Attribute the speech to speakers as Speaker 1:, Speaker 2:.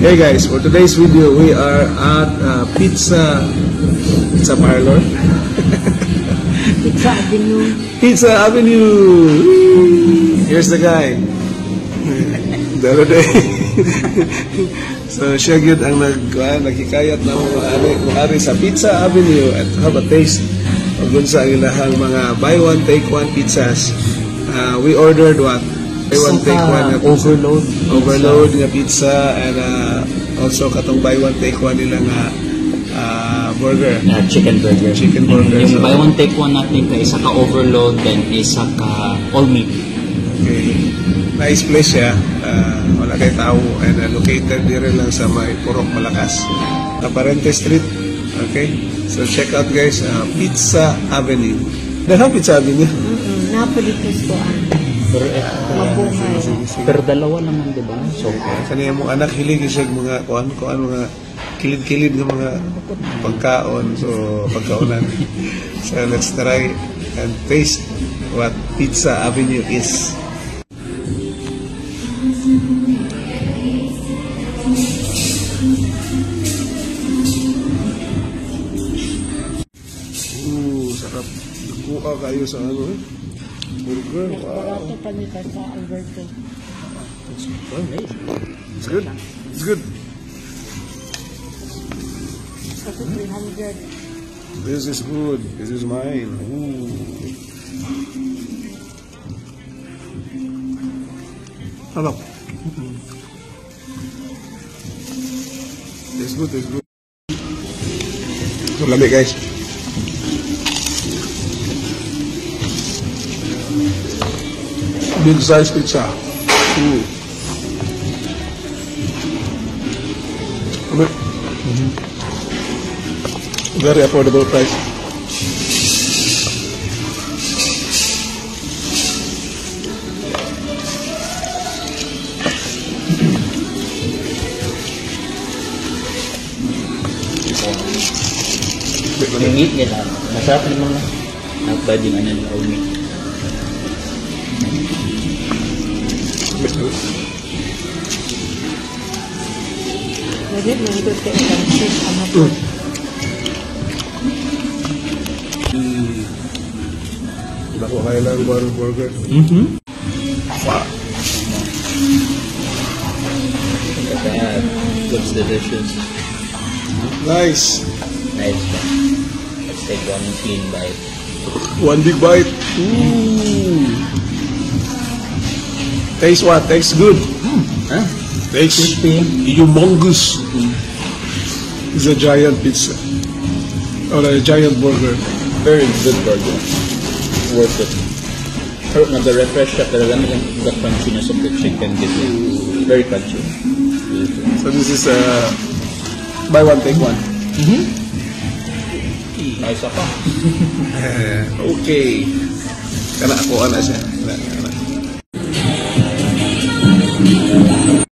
Speaker 1: Hey guys, for today's video, we are at Pizza Parlor.
Speaker 2: Pizza Avenue.
Speaker 1: Pizza Avenue. Here's the guy. The other day. So siya gyud ang nagkikayat na mga ari sa Pizza Avenue at have a taste of sa ilahang mga buy one take one pizzas. We ordered what? Buy one take one na pizza. Overload nga pizza and also katong buy one take one nila nga burger.
Speaker 3: Chicken burger.
Speaker 1: Chicken burger.
Speaker 3: Yung buy one take one natin ka isa ka overload then isa ka all meat.
Speaker 1: Okay. Nice place siya. Wala kay tao and located dire lang sa may Purok Malakas. Aparente Street. Okay? So check out guys, Pizza Avenue. Dahil Pizza Avenue.
Speaker 2: Napolitos ko mabuhay.
Speaker 3: Pero dalawa naman, di ba? So,
Speaker 1: kaniya mong anak hilig siya mga mga kilid-kilid ng mga pagkaon. So, pagkaonan. So, let's try and taste what Pizza Avenue is. Sarap. Kuha kayo sa ano burger. Wow.
Speaker 2: Barato pa nito sa Alberto.
Speaker 1: It's good. It's good.
Speaker 2: Kasi 300.
Speaker 1: This is good. This is mine. Ooh. Hello. It's good. It's good. So, lamig guys. Big size pizza. Ooh. Very affordable price.
Speaker 3: yung meat nila, masarap yung mga nakbad yung ano ng all meat.
Speaker 2: Pwede nandun ka isang cheese ano po.
Speaker 1: Naku, kailang burger. Wow.
Speaker 3: Kaya, looks delicious.
Speaker 1: Nice.
Speaker 3: Nice one. Let's take one clean bite.
Speaker 1: One big bite. Ooh. Taste what? Tastes good.
Speaker 3: Huh?
Speaker 1: Tastes
Speaker 3: Crispy.
Speaker 1: humongous. It's a giant pizza. Or a giant burger.
Speaker 3: Very good burger. Worth it. Pero nag-refresh siya pero ganun yung the crunchiness of the chicken gives it. Very crunchy.
Speaker 1: So this is buy one take one.
Speaker 3: Nice pa.
Speaker 1: Okay. Kana ako ana siya.